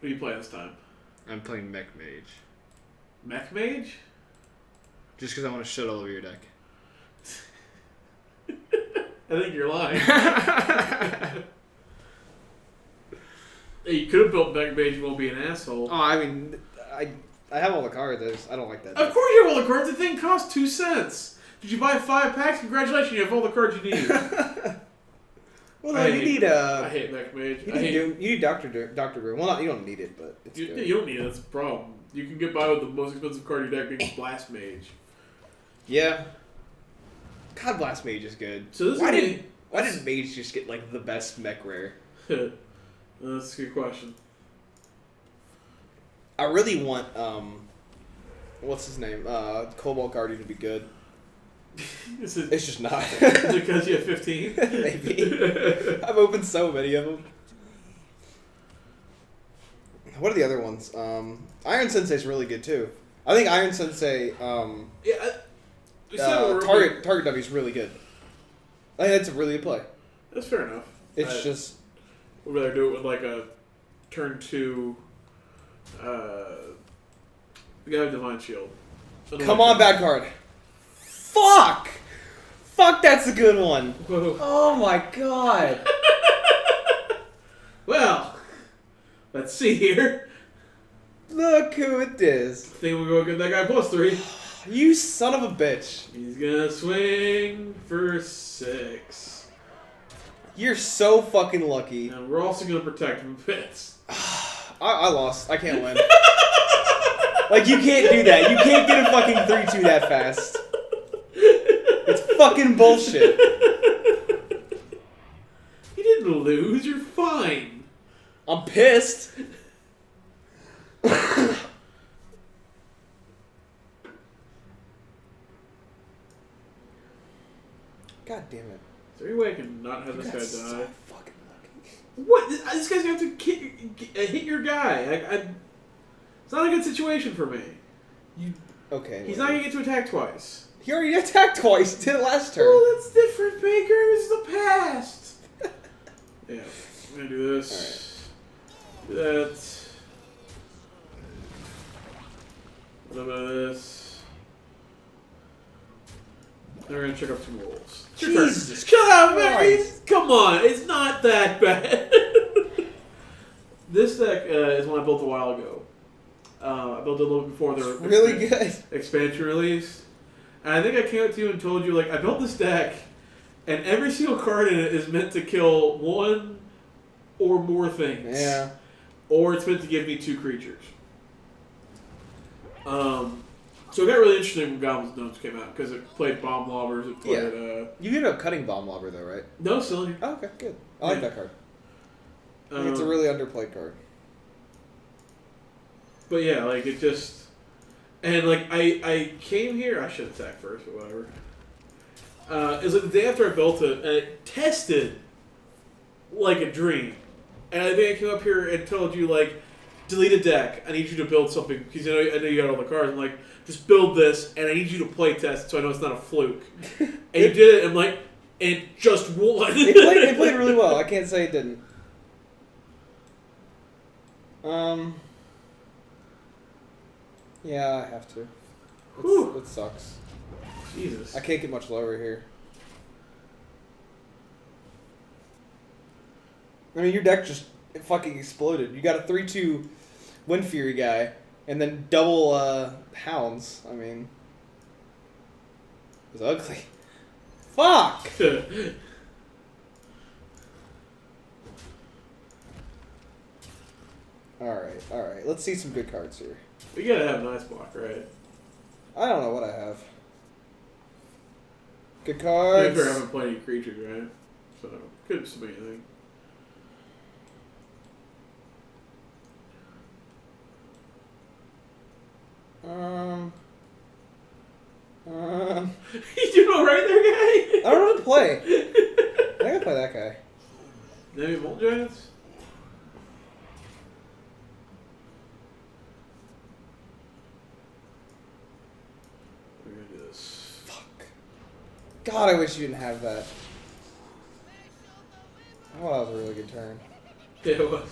What are you playing this time? I'm playing Mech Mage. Mech Mage? Just because I want to shit all over your deck. I think you're lying. Hey, you could have built Mech Mage, you won't be an asshole. Oh, I mean, I have all the cards. I don't like that deck. Of course you have all the cards. The thing costs 2 cents. Did you buy 5 packs? Congratulations, you have all the cards you need. Well, no, you need I hate Mech Mage. You need Doctor Doom. Well, you don't need it, but it's good. You don't need it. That's the problem. You can get by with the most expensive card in your deck being Blast Mage. Yeah. God, Blast Mage is good. So why did Mage just get like the best mech rare? That's a good question. I really want what's his name? Cobalt Guardian to be good. It's just not. Is it because you have 15? Maybe. I've opened so many of them. What are the other ones? Iron Sensei's really good too. I think Iron Sensei Target W is really good. I think that's a really good play. That's fair enough. It's just would rather do it with like a turn 2 we got a Divine Shield. Come on, bad card. Fuck! Fuck, that's a good one. Whoa. Oh my god. Well, let's see here. Look who it is. I think we'll go get that guy +3. You son of a bitch. He's gonna swing for 6. You're so fucking lucky. And we're also gonna protect him a bit. I lost. I can't win. Like, you can't do that. You can't get a fucking 3-2 that fast. It's fucking bullshit. You didn't lose. You're fine. I'm pissed. God damn it. Is there any way I can not have this guy die? So fucking lucky. What? This guy's gonna have to hit your guy. It's not a good situation for me. Okay. He's not gonna get to attack twice. He already attacked twice. Did it last turn. Oh, that's different, Baker. This is the past. Yeah, I'm gonna do this. Right. Do that. A little bit of this. Then we're gonna check up some rolls. Jesus Shut up, man! Christ. Come on, it's not that bad. This deck is one I built a while ago. I built it a little before the really good expansion release. And I think I came up to you and told you, like, I built this deck, and every single card in it is meant to kill one or more things. Yeah. Or it's meant to give me 2 creatures. So it got really interesting when Goblins Gnomes came out, because it played Bomb Lobbers, it played... Yeah. You ended up cutting Bomb Lobber, though, right? No, still. Oh, okay, good. I like that card. I think it's a really underplayed card. But yeah, like, it just... And, like, I came here... I should attack first, but whatever. It was like the day after I built it, and it tested like a dream. And I think I came up here and told you, like, delete a deck. I need you to build something, because I know you got all the cards. I'm like, just build this, and I need you to play test so I know it's not a fluke. And you did it, and I'm like, and just won. It played really well. I can't say it didn't. Yeah, I have to. It sucks. Jesus. I can't get much lower here. I mean, your deck just fucking exploded. You got a 3-2 Wind Fury guy, and then double Hounds. I mean, it was ugly. Fuck! Alright. Let's see some good cards here. We gotta have an ice block, right? I don't know what I have. Good cards. I haven't played any creatures, right? So, could just be anything. You doing alright there, guy? I don't know how to play. I gotta play that guy. Maybe Molt Giants? We're gonna do this. Fuck. God, I wish you didn't have that. Oh, that was a really good turn. Yeah, it was.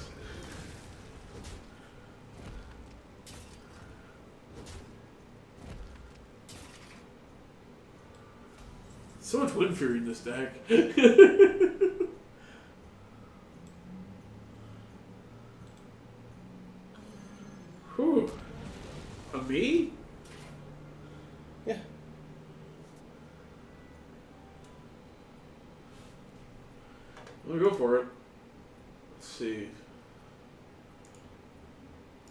So much Wind Fury in this deck. Whew. A me? Yeah. I'm gonna go for it. Let's see.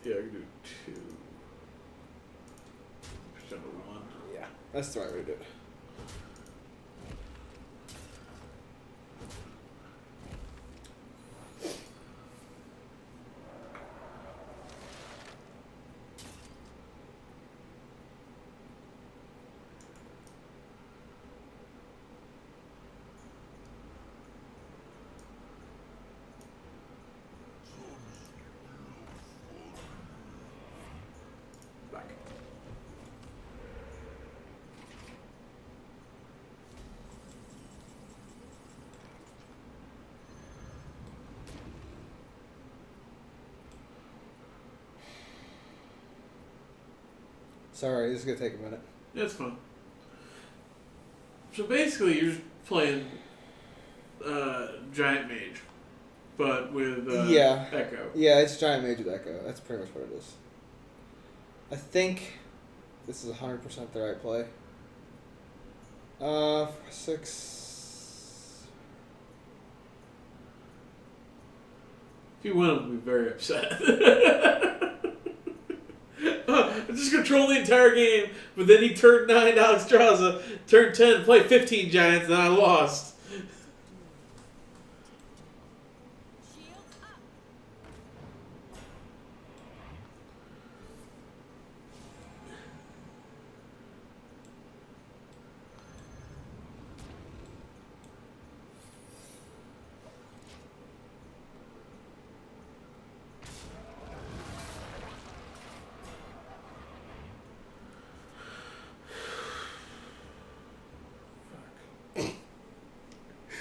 Yeah, I can do 2. Percent of 1. Yeah, that's the right way to do it. Back. Sorry, this is gonna take a minute. Yeah, it's fun. So basically, you're just playing Giant Mage, but with Yeah. Echo. Yeah, it's Giant Mage with Echo. That's pretty much what it is. I think this is 100% the right play. 6. If you win, I'm be very upset. I'm just control the entire game, but then he turned 9 Alexstrasza, turned 10, played 15 Giants, and I lost.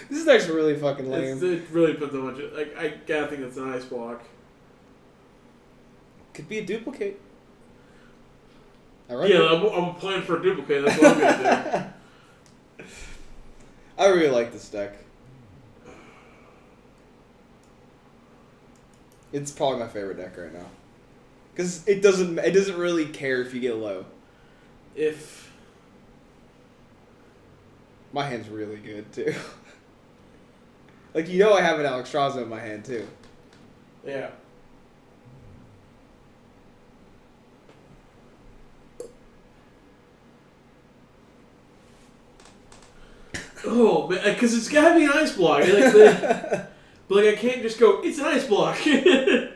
This is actually really fucking lame. It really puts so much. Like, I gotta think it's an ice block. Could be a duplicate. Yeah, I'm playing for a duplicate. That's what I'm gonna do. I really like this deck. It's probably my favorite deck right now. Because it doesn't really care if you get low. If my hand's really good too. Like, you know, I have an Alexstrasza in my hand too. Yeah. Oh man, because it's gotta be an ice block. But like, I can't just go. It's an ice block. You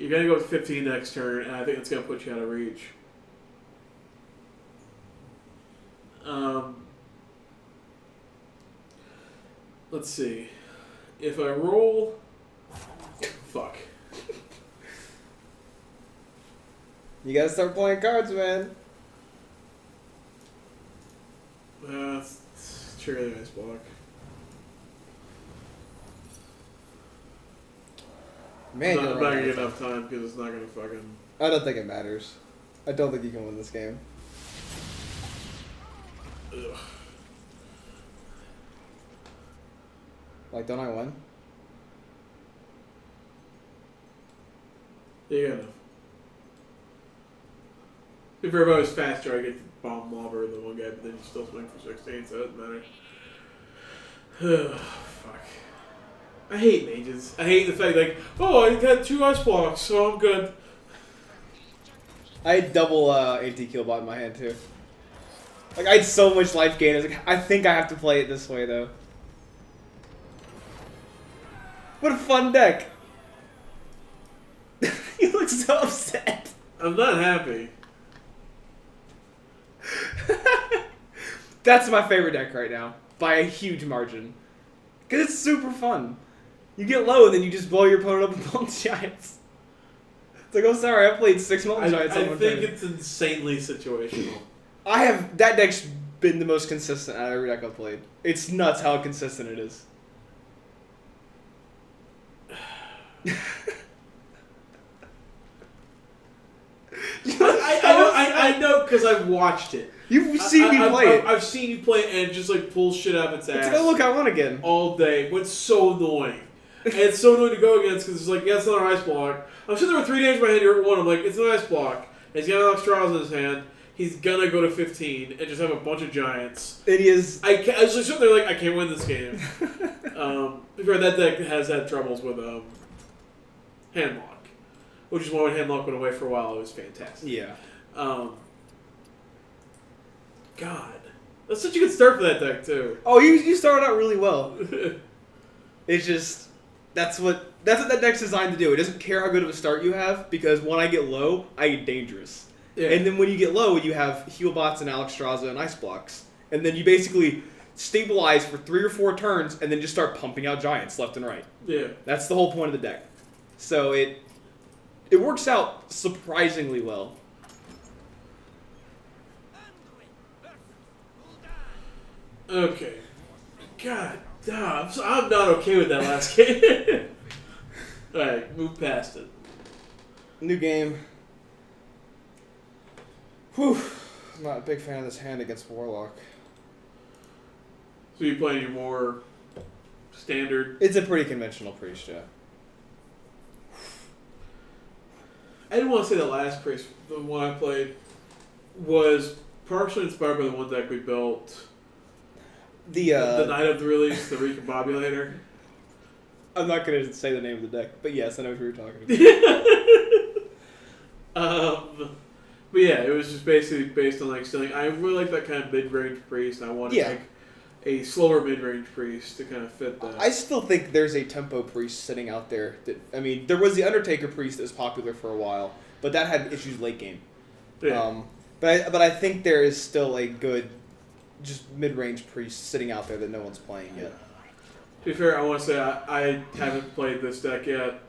gotta go with 15 next turn, and I think it's gonna put you out of reach. Let's see. If I roll, fuck. You gotta start playing cards, man. It's trigger the ice block. Man, I'm not you're gonna right. get enough time because it's not gonna fucking. I don't think it matters. I don't think you can win this game. Ugh. Like, don't I win? Yeah, you got enough. If everybody was faster, I get to bomb Lobber than one guy, but then you still swing for 16, so it doesn't matter. Fuck. I hate mages. I hate the fact, like, oh, I got 2 ice blocks, so I'm good. I had double anti-kill bot in my hand, too. Like, I had so much life gain. I was like, I think I have to play it this way, though. What a fun deck. You look so upset. I'm not happy. That's my favorite deck right now, by a huge margin. Because it's super fun. You get low, and then you just blow your opponent up with Molten Giants. It's like, oh, sorry, I played 6 Molten Giants on I one think turn. it's insanely situational. That deck's been the most consistent out of every deck I've played. It's nuts how consistent it is. I know because I've watched it. You've seen me play it. I've seen you play it and it just like pulls shit out of its ass. It's like, oh look, I won again. All day, but it's so annoying. And it's so annoying to go against because it's like, yeah, it's another ice block. I'm sitting there with 3 damage in my hand, you're at 1. I'm like, it's an ice block. And he's got enough straws in his hand. He's gonna go to 15 and just have a bunch of giants. It is. I was just sitting there like, I can't win this game. That deck has had troubles with handlock, which is why when handlock went away for a while, it was fantastic. Yeah. God, that's such a good start for that deck too. Oh, you started out really well. It's just that's what that deck's designed to do. It doesn't care how good of a start you have because when I get low, I get dangerous. Yeah. And then when you get low, you have heal bots and Alexstrasza and ice blocks, and then you basically stabilize for 3 or 4 turns, and then just start pumping out giants left and right. Yeah, that's the whole point of the deck. So it works out surprisingly well. Okay. God, I'm not okay with that last game. Alright, move past it. New game. Whew. I'm not a big fan of this hand against Warlock. So you're playing your more standard... It's a pretty conventional priest, yeah. I didn't want to say the last priest, the one I played, was partially inspired by the one deck we built... The night of the release, the Recombobulator. I'm not going to say the name of the deck, but yes, I know what you were talking about. But yeah, it was just basically based on like stealing. I really like that kind of mid-range priest. I wanted like a slower mid-range priest to kind of fit that. I still think there's a tempo priest sitting out there. There was the Undertaker priest that was popular for a while, but that had issues late game. Yeah. But I think there is still a good just mid-range priest sitting out there that no one's playing yet. To be fair, I want to say I haven't played this deck yet.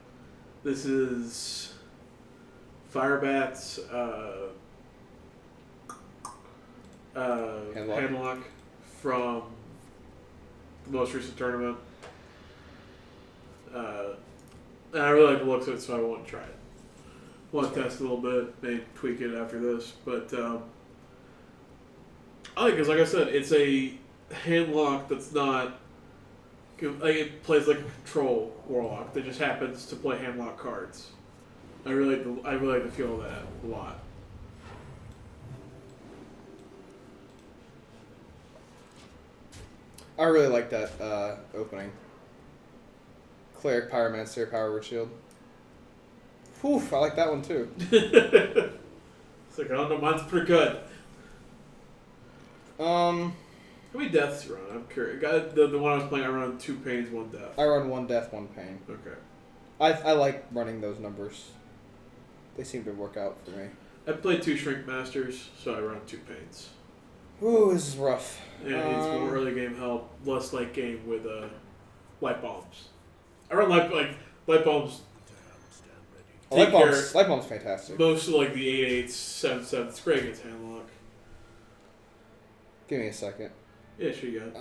This is Firebat's Handlock from the most recent tournament. And I really like the looks of it, so I want to try it. Want to test a little bit, maybe tweak it after this, but I think, because like I said, it's a handlock that's not like it plays like a control warlock that just happens to play handlock cards. I really like the feel of that a lot. I really like that opening. Cleric, Pyromancer, Power Word Shield. Whew, I like that one too. It's like, I don't know, mine's pretty good. How many deaths you run? I'm curious. The one I was playing, I run 2 pains, 1 death. I run 1 death, 1 pain. Okay. I like running those numbers. They seem to work out for me. I played 2 Shrink Masters, so I run 2 pains. Ooh, this is rough. And it's more early game help, less late game with light bombs. I run light bombs. Light bomb's fantastic. Most of like the 8/8s, 7/7s. It's great against handlock. Give me a second. Yeah, sure you got it.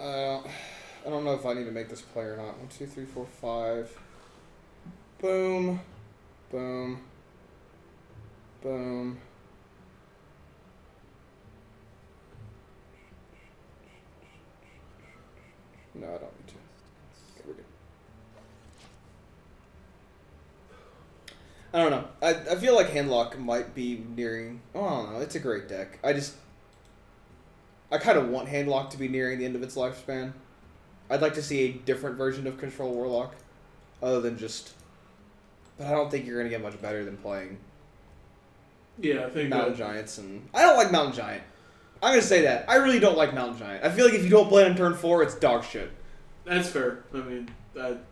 I don't know if I need to make this play or not. 1, 2, 3, 4, 5. Boom. Boom. Boom. No, I don't need to. Okay, we're good. I don't know. I feel like Handlock might be nearing... Oh, I don't know. It's a great deck. I kind of want Handlock to be nearing the end of its lifespan. I'd like to see a different version of Control Warlock. Other than just... But I don't think you're going to get much better than playing... Yeah, I think Mountain Giants. And I don't like Mountain Giant. I'm going to say that. I really don't like Mountain Giant. I feel like if you don't play it on turn 4, it's dog shit. That's fair. I mean, but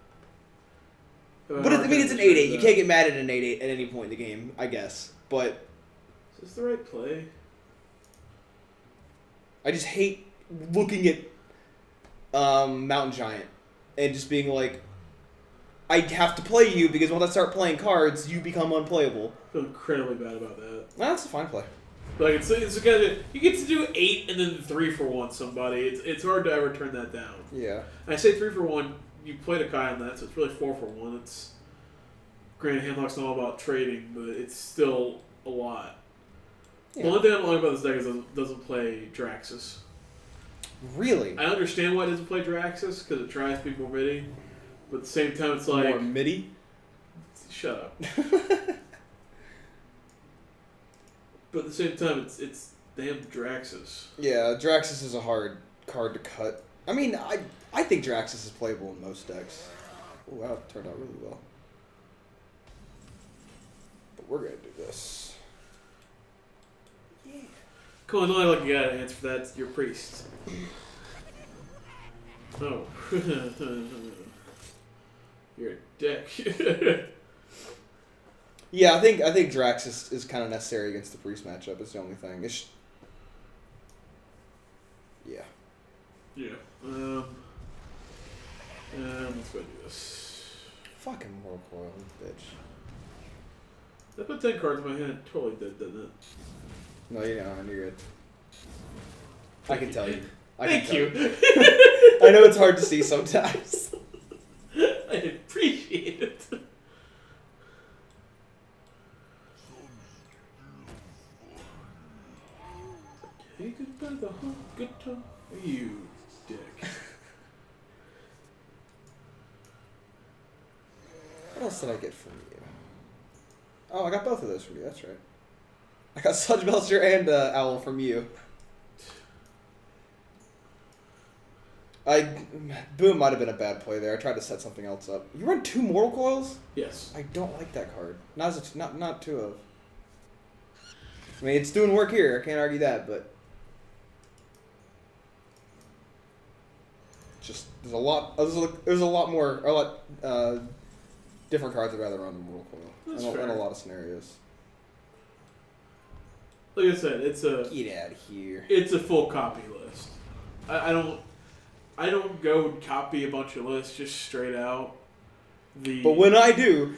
it's an 8/8. You can't get mad at an 8/8 at any point in the game, I guess. But is this the right play? I just hate looking at Mountain Giant and just being like, I have to play you because once I start playing cards, you become unplayable. I feel incredibly bad about that. That's a fine play. Like it's kind of, you get to do 8 and then 3 for 1 somebody. It's hard to ever turn that down. Yeah. I say 3 for 1. You played a Kai on that, so it's really 4 for 1. It's granted, Handlock's not all about trading, but it's still a lot. The only thing I don't like about this deck is it doesn't play Draxus. Really? I understand why it doesn't play Draxus, because it tries to be more MIDI, but at the same time it's like... More MIDI? Shut up. But at the same time, it's damn Draxus. Yeah, Draxus is a hard card to cut. I mean, I think Draxus is playable in most decks. Oh, wow, it turned out really well. But we're going to do this. Yeah. Cool, I know you got an answer for that. It's your priest. Oh. You're a dick. Yeah, I think Draxus is kind of necessary against the priest matchup. It's the only thing. Yeah. Yeah. Let's go do this. Fucking Mortal Coil, bitch. I put 10 cards in my hand. Totally did, didn't it? No, you're good. I can tell you. Thank you. I know it's hard to see sometimes. I appreciate it. Hey, goodbye the whole good time. You dick. What else did I get from you? Oh, I got both of those from you. That's right. I got Sludge Belcher and Owl from you. Boom might have been a bad play there. I tried to set something else up. You run 2 Mortal Coils? Yes. I don't like that card. Not 2 of. I mean, it's doing work here. I can't argue that, but just there's a lot more different cards I'd rather run than Mortal Coil in a lot of scenarios. Like I said, it's a get out of here. It's a full copy list. I don't go and copy a bunch of lists just straight out. But when I do,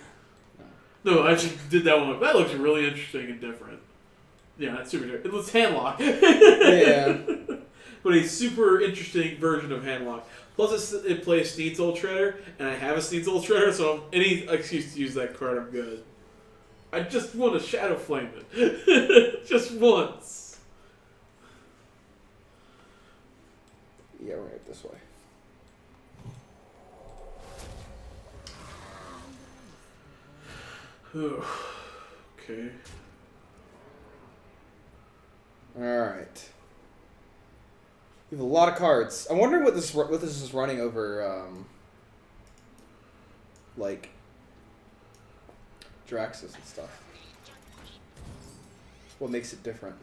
no, I just did that one. That looks really interesting and different. Yeah, that's super different. It's Handlock. Yeah. But a super interesting version of Handlock. Plus, it plays Sneed's Shredder, and I have a Sneed's Shredder, so any excuse to use that card, I'm good. I just want to Shadow Flame it. Just once. Yeah, we're right this way. Okay. Alright. We have a lot of cards. I'm wondering what this is running over, like, Draxus and stuff. What makes it different?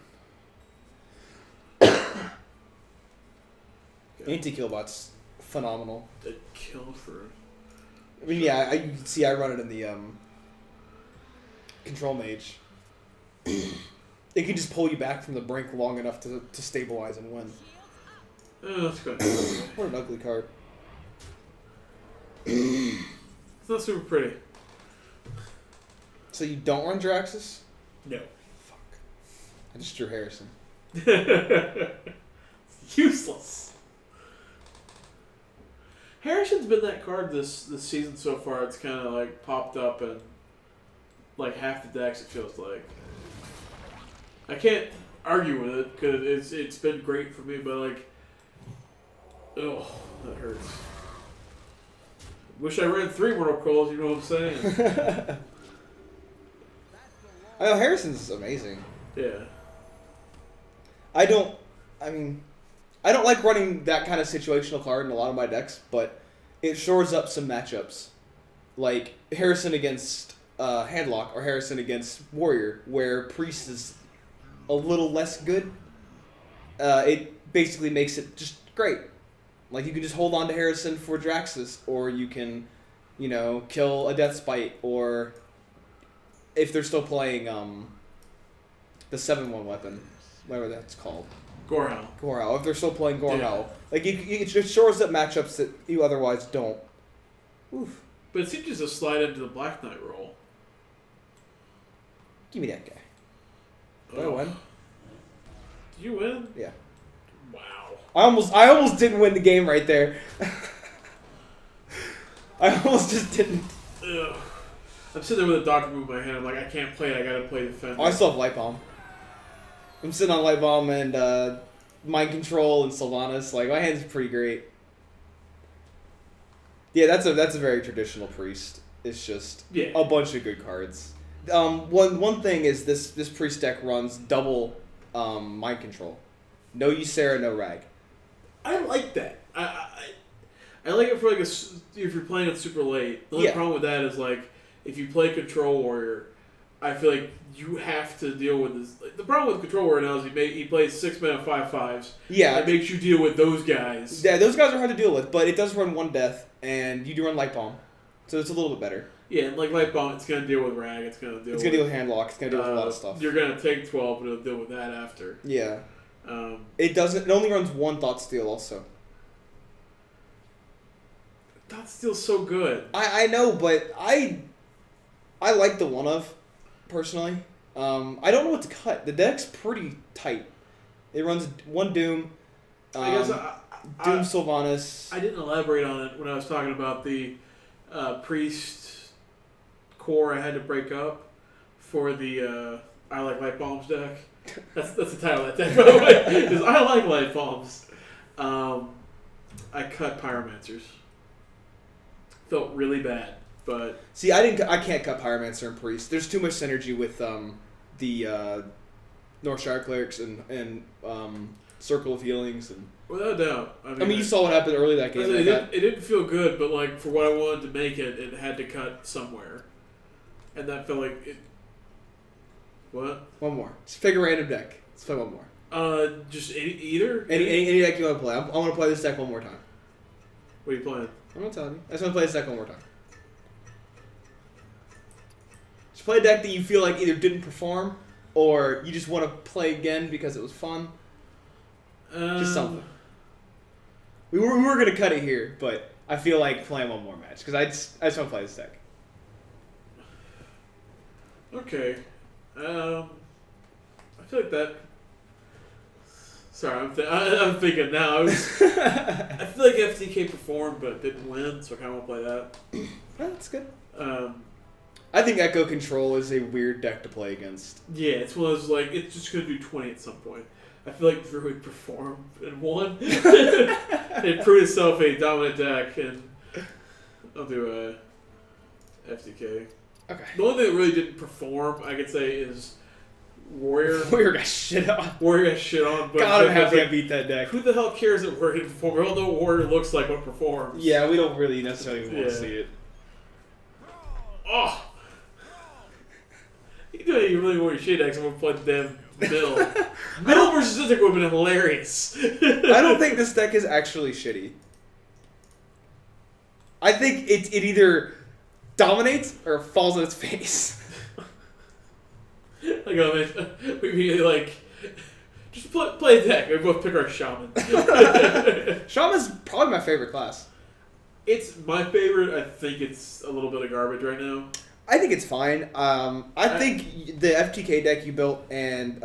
Anti-Killbot's phenomenal. It killed for... I mean, yeah, I run it in the, Control Mage. It can just pull you back from the brink long enough to stabilize and win. That's good. What an ugly card. It's not super pretty. So you don't run Draxus? No. Fuck. I just drew Harrison. Useless. Harrison's been that card this season so far. It's kind of like popped up in like half the decks. It feels like. I can't argue with it because it's been great for me, but like, oh, that hurts. Wish I ran 3 Mortal Coils. You know what I'm saying? I know Harrison's amazing. Yeah. I don't like running that kind of situational card in a lot of my decks, but it shores up some matchups. Like Harrison against Handlock or Harrison against Warrior, where Priest is a little less good. It basically makes it just great. Like you can just hold on to Harrison for Draxus, or you can, kill a Death Spite, or if they're still playing the 7/1 weapon, whatever that's called. Gorehowl. If they're still playing Gorehowl. Like, it shores up matchups that you otherwise don't. Oof. But it seems just to slide into the Black Knight role. Give me that guy. Did I win? Did you win? Yeah. Wow. I almost didn't win the game right there. I almost just didn't. Ugh. I'm sitting there with a Doctor Move in my hand. I'm like, I can't play it. I gotta play Defender. Oh, I still have Light Bomb. I'm sitting on Light Bomb and Mind Control and Sylvanas. Like, my hand's pretty great. Yeah, that's a very traditional priest. It's just a bunch of good cards. One thing is this priest deck runs double Mind Control. No Ysera, no Rag. I like that. I like it for like if you're playing it super late. The only problem with that is like if you play Control Warrior, I feel like you have to deal with this. Like, the problem with Control Warrior now is he plays 6-mana 5/5s. Yeah, it makes you deal with those guys. Yeah, those guys are hard to deal with, but it does run 1 death, and you do run Light Bomb, so it's a little bit better. Yeah, and like Light Bomb, it's gonna deal with Rag. It's gonna deal with Handlock. It's gonna deal with a lot of stuff. You're gonna take 12, but it'll deal with that after. Yeah. It only runs 1 Thought Steal also. Thought Steal's so good. I know, but I like the one of, personally. I don't know what to cut. The deck's pretty tight. It runs 1 Doom. I guess Doom Sylvanas. I didn't elaborate on it when I was talking about the priest core I had to break up for the I Like Light Bombs deck. That's the title of that deck, by the way. Because I like Light Bombs. I cut Pyromancers. Felt really bad, but see, I can't cut Pyromancer and Priest. There's too much synergy with the Northshire Clerics and Circle of Healings and. Without a doubt. I mean, you saw what happened early that game. It didn't feel good, but like for what I wanted to make it, it had to cut somewhere, and that felt like it. What? One more. Just pick a random deck. Let's play one more. Just either. Any deck you want to play. I want to play this deck one more time. What are you playing? I'm not telling you. I just want to play this deck one more time. Just play a deck that you feel like either didn't perform, or you just want to play again because it was fun. Just something. We were gonna cut it here, but I feel like playing one more match because I just want to play this deck. Okay. I feel like that. Sorry, I'm thinking now. I feel like FTK performed but didn't win, so I kind of want to play that. Yeah, that's good. I think Echo Control is a weird deck to play against. Yeah, it's one of those, like, it's just going to do 20 at some point. I feel like Druid performed and won. It proved itself a dominant deck, and I'll do a FTK. Okay. The only thing that really didn't perform, I could say, is Warrior. Warrior got shit on. Warrior got shit on. But God, I'm happy I beat that deck. Who the hell cares that Warrior didn't perform? We all know what Warrior looks like what performs. Yeah, we don't really necessarily want to see it. Oh! You really want your shit decks, I'm going to play the damn Mill. Mill versus this deck would have been hilarious. I don't think this deck is actually shitty. I think it either dominates or falls on its face. Like, we like, just play a deck. We both pick our Shaman. Shaman's probably my favorite class. It's my favorite. I think it's a little bit of garbage right now. I think it's fine. I think the FTK deck you built and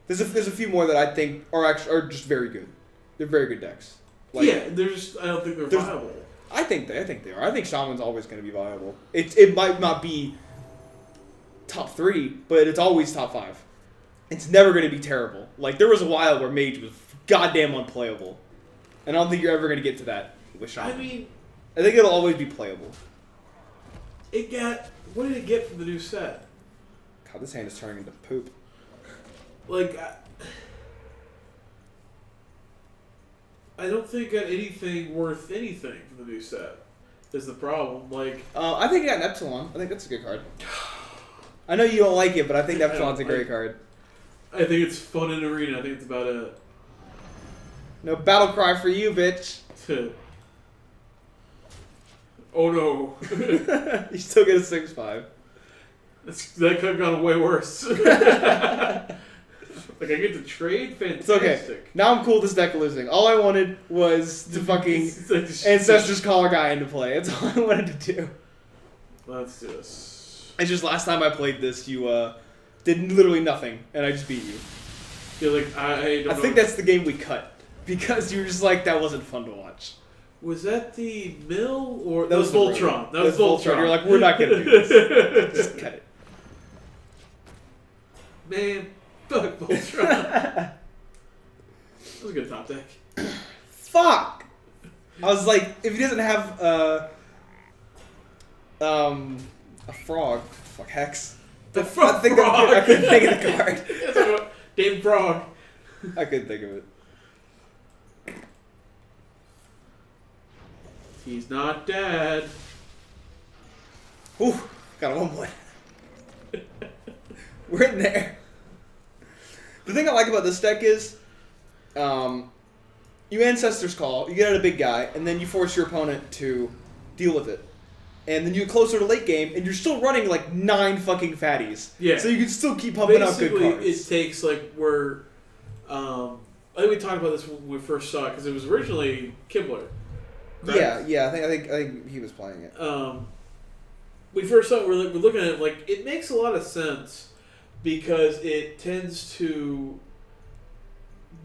there's a few more that I think are just very good. They're very good decks. Like, yeah, I don't think they're viable. I think they are. I think Shaman's always going to be viable. It might not be top 3, but it's always top 5. It's never going to be terrible. Like, there was a while where Mage was goddamn unplayable. And I don't think you're ever going to get to that with Shaman. I mean, I think it'll always be playable. What did it get from the new set? God, this hand is turning into poop. Like, I don't think it got anything worth anything from the new set. Is the problem. Like, I think it got an Epsilon. I think that's a good card. I know you don't like it, but I think Epsilon's a great card. I think it's fun in Arena. I think it's about it. No battle cry for you, bitch. Oh no. You still get a 6/5. That could have gone way worse. Like, I get to trade? Fantastic. It's okay. Now I'm cool with this deck losing. All I wanted was to fucking like Ancestors Caller guy into play. That's all I wanted to do. Let's do this. It's just last time I played this, you did literally nothing, and I just beat you. You're like, I think that's the game we cut. Because you were just like, that wasn't fun to watch. Was that the Mill or that was Voltron? That was Voltron. You're like, we're not gonna do this. Just cut it. Man, Voltron. That was a good top deck. Fuck! I was like, if he doesn't have a frog, fuck Hex. The frog. I couldn't think of the card. Dave Frog. I couldn't think of it. He's not dead. Ooh, got a 1-1. We're in there. The thing I like about this deck is, you Ancestor's Call, you get out a big guy, and then you force your opponent to deal with it. And then you get closer to late game, and you're still running like 9 fucking fatties. Yeah. So you can still keep pumping out good cards. It takes like where, I think we talked about this when we first saw it because it was originally Kibler. Correct? Yeah. I think he was playing it. We first saw it. We're looking at it like it makes a lot of sense because it tends to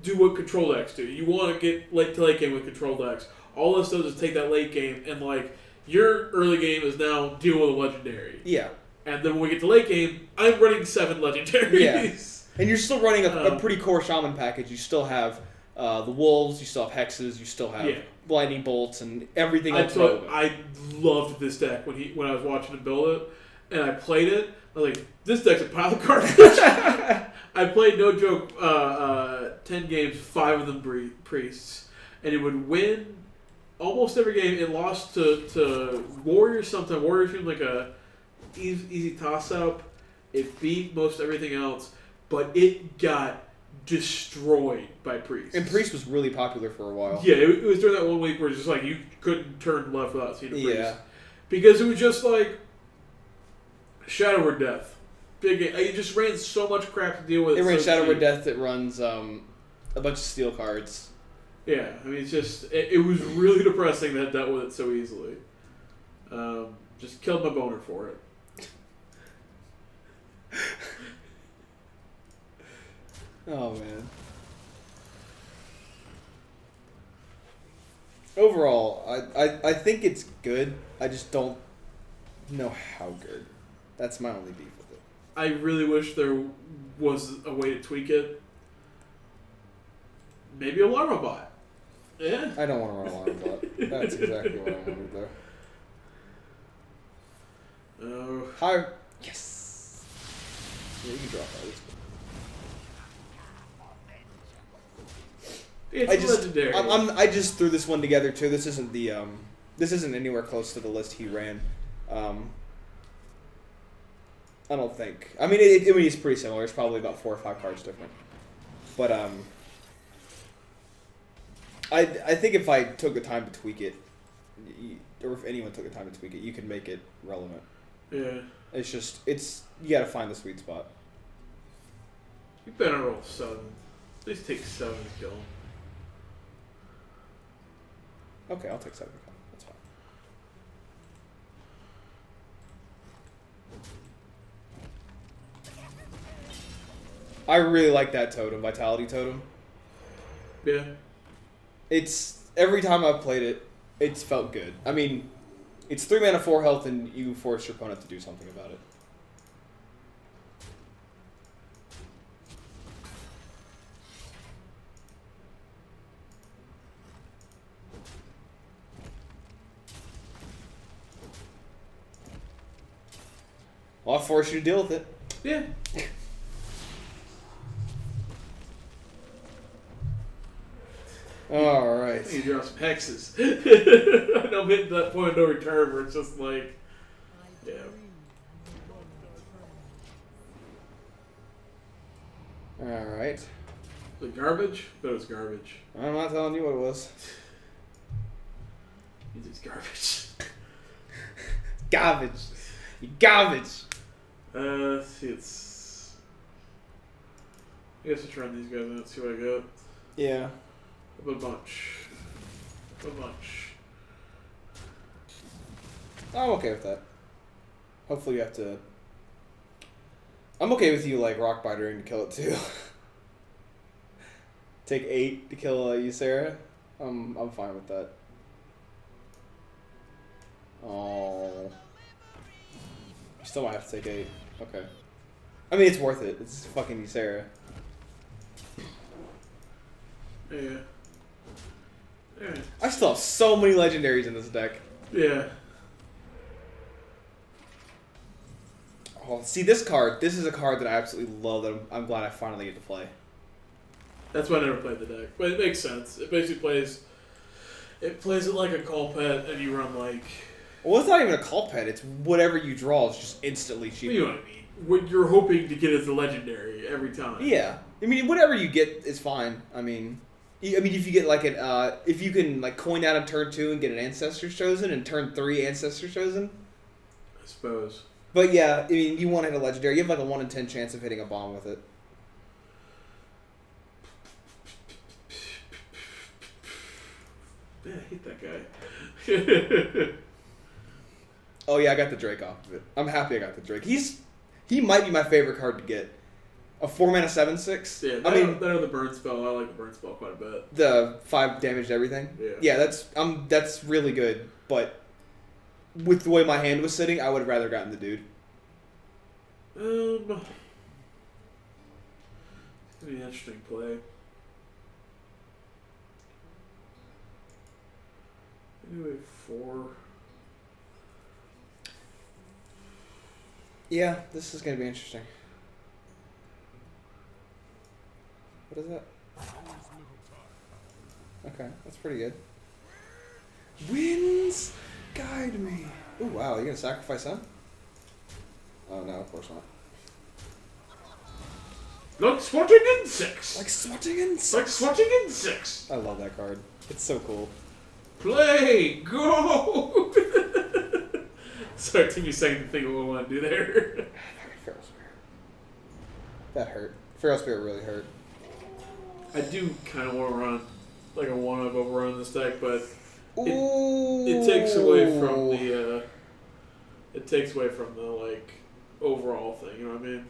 do what control decks do. You want to get late game with control decks. All this does is take that late game and like. Your early game is now deal with a legendary. Yeah. And then when we get to late game, I'm running 7 legendaries. Yeah. And you're still running a pretty core shaman package. You still have the wolves, you still have hexes, you still have blinding bolts and everything else. I loved this deck when I was watching him build it, and I played it. I was like, this deck's a pile of garbage. I played, no joke, 10 games, 5 of them priests, and it would win almost every game. It lost to Warriors sometimes. Warriors seemed like a easy toss-up. It beat most everything else, but it got destroyed by Priest. And Priest was really popular for a while. Yeah, it was during that 1 week where it's just like you couldn't turn left without seeing a Priest. Yeah. Because it was just like Shadow or Death. Big game. It just ran so much crap to deal with. It ran Shadow or Death. It runs a bunch of steel cards. Yeah, I mean, it's just, it was really depressing that dealt with it so easily. Just killed my boner for it. Oh, man. Overall, I think it's good. I just don't know how good. That's my only beef with it. I really wish there was a way to tweak it. Maybe a Larva bot. Yeah. I don't want to run a Larva bot. That's exactly what I wanted there. Oh. Higher. Yes. Yeah, you can drop that. It's legendary. I just threw this one together too. This isn't the this isn't anywhere close to the list he ran. I don't think. I mean, it's pretty similar. It's probably about 4 or 5 cards different. But I think if I took the time to tweak it, or if anyone took the time to tweak it, you could make it relevant. Yeah. It's just you got to find the sweet spot. You better roll 7. At least take 7 to kill him. Okay, I'll take 7. That's fine. I really like that totem, Vitality Totem. Yeah. It's every time I've played it, it's felt good. I mean, it's 3 mana, 4 health, and you force your opponent to do something about it. Well, I'll force you to deal with it. Yeah. Alright. You draw some hexes. I know I'm hitting that point of no return where it's just like, yeah. Alright. The garbage? But it was garbage. I'm not telling you what it was. It's garbage. Garbage. You garbage. Let's see, it's... I guess I'll try these guys out, see what I got. Yeah. A bunch. A bunch. I'm okay with that. Hopefully you have to... I'm okay with you, like, rock bitering to kill it, too. Take 8 to kill Ysera. I'm fine with that. Oh. You still might have to take 8. Okay. I mean, it's worth it. It's fucking Ysera. Yeah. Alright. I still have so many legendaries in this deck. Yeah. Oh, see this card. This is a card that I absolutely love. That I'm glad I finally get to play. That's why I never played the deck, but it makes sense. It basically plays. It plays it like a call pet, and you run like. Well, it's not even a call pet. It's whatever you draw is just instantly cheaper. You know what I mean? What you're hoping to get is the legendary every time. Yeah, I mean whatever you get is fine. I mean if you get like if you can like coin out on turn 2 and get an Ancestor's Chosen and turn 3 Ancestor's Chosen. I suppose. But yeah, I mean you want to hit a legendary. You have like a 1 in 10 chance of hitting a bomb with it. Yeah, I hate that guy. Oh yeah, I got the Drake off of it. I'm happy I got the Drake. He might be my favorite card to get. A 4-mana 7/6. Yeah, I mean, better the burn spell. I like the burn spell quite a bit. The 5 damage to everything. Yeah. Yeah, that's really good. But with the way my hand was sitting, I would have rather gotten the dude. It'd be an interesting play. Anyway, 4. Yeah, this is gonna be interesting. What is that? Okay, that's pretty good. Winds guide me. Oh wow, you gonna sacrifice him? Oh no, of course not. Like swatting insects. Like swatting insects. Like swatting insects. I love that card. It's so cool. Play, go. Sorry, Timmy saying the thing we want to do there. Feral Spirit. That hurt. Feral Spirit really hurt. I do kind of want to run like a one-up overrun in this deck, but it takes away from the like overall thing. You know what I mean?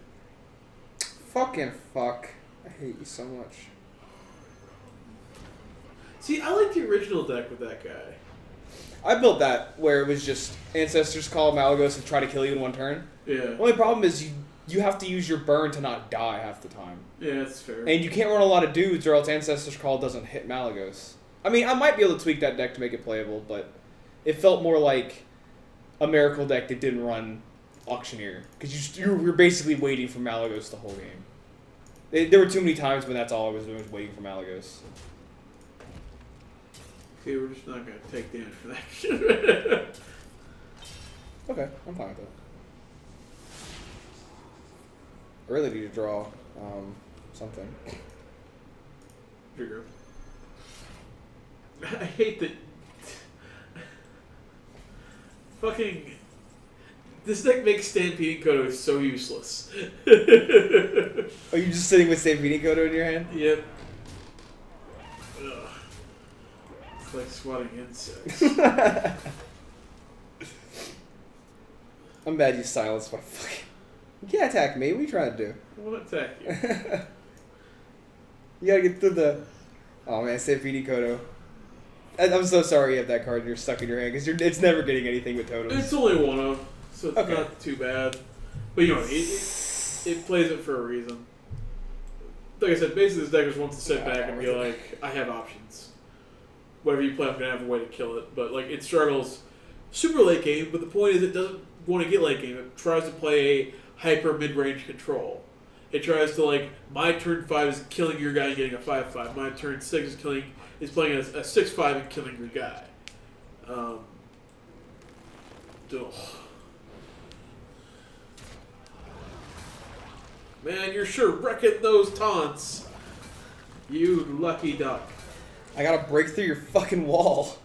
Fucking fuck! I hate you so much. See, I like the original deck with that guy. I built that where it was just Ancestors Call Malagos and try to kill you in one turn. Yeah. The only problem is you have to use your burn to not die half the time. Yeah, that's fair. And you can't run a lot of dudes or else Ancestors Call doesn't hit Malagos. I mean, I might be able to tweak that deck to make it playable, but it felt more like a Miracle deck that didn't run Auctioneer. Because you were basically waiting for Malagos the whole game. There were too many times when that's all I was doing was waiting for Malagos. See, we're just not going to take damage for that shit. Okay, I'm fine with that. I really need to draw something. Trigger. I hate that. Fucking. This deck makes Stampeding Kodo so useless. Are you just sitting with Stampeding Kodo in your hand? Yep. Ugh. It's like swatting insects. I'm mad you silenced my fucking... You can't attack me. What are you trying to do? I want to attack you. You gotta get through the... Oh man, Stampeding Kodo. I'm so sorry you have that card and you're stuck in your hand, because it's never getting anything with totems. It's only one of, so it's Okay. not too bad. But you know, it plays it for a reason. Like I said, basically this deck just wants to sit back and be like, I have options. Whatever you play, I'm going to have a way to kill it. But like, it struggles super late game, but the point is it doesn't want to get late game. It tries to play a hyper mid-range control. It tries to like, my turn 5 is killing your guy and getting a 5/5. My turn 6 is playing a 6/5 and killing your guy. Ugh. Man, you're sure wrecking those taunts. You lucky duck. I gotta break through your fucking wall.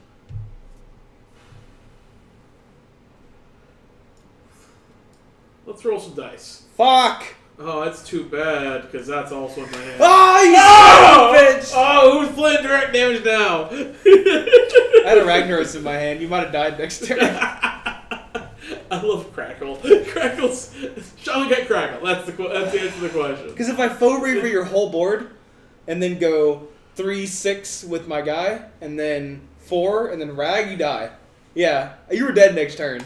Let's roll some dice. Fuck! Oh, that's too bad, because that's also in my hand. Oh, you son of a bitch! Oh, who's playing direct damage now? I had a Ragnaros in my hand. You might have died next turn. I love Crackle. Crackle's... Sean got Crackle. That's the answer to the question. Because if I faux reaver your whole board, and then go 3/6 with my guy, and then 4, and then rag, you die. Yeah, you were dead next turn.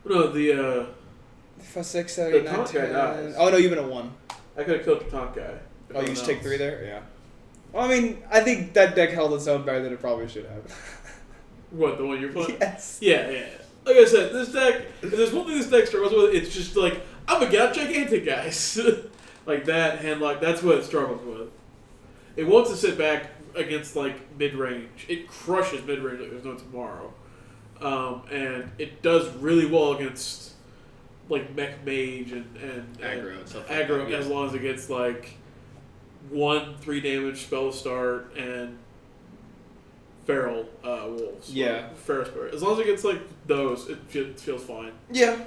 No, the 5, 6, 7, The 8, 9, taunt guy 10. dies. Oh no, you've been at 1. I could have killed the taunt guy. Oh, you just take 3 there? Yeah. Well, I mean, I think that deck held its own better than it probably should have. What, the one you're playing? Yes. Yeah. Like I said, this deck, if there's one thing this deck struggles with, it's just like, I'm gonna get out gigantic guys. Like that, handlock, that's what it struggles with. It wants to sit back against like mid-range. It crushes mid-range like there's no tomorrow. And it does really well against like mech mage and Aggro and stuff like aggro, that, yeah. as long as it gets like 3 damage spell to start and feral wolves. Yeah. Feral spirit. As long as it gets like those, it feels fine. Yeah.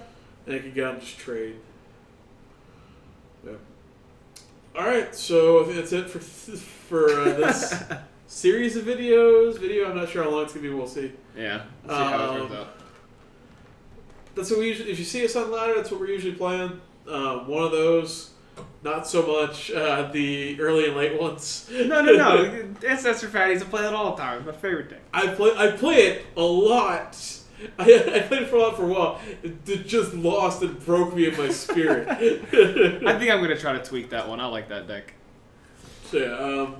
And it can get out and just trade. Yeah. All right, so I think that's it for this series of videos. I'm not sure how long it's gonna be. We'll see. Yeah. We'll see how it turns out. That's what we usually. If you see us on ladder, that's what we're usually playing. One of those. Not so much the early and late ones. No. Ancestor Fatties, I play that all the time. It's my favorite deck. I play it a lot. I played it for a while. It just lost and broke me in my spirit. I think I'm going to try to tweak that one. I like that deck. So yeah,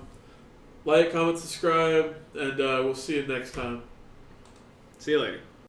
like, comment, subscribe, and we'll see you next time. See you later.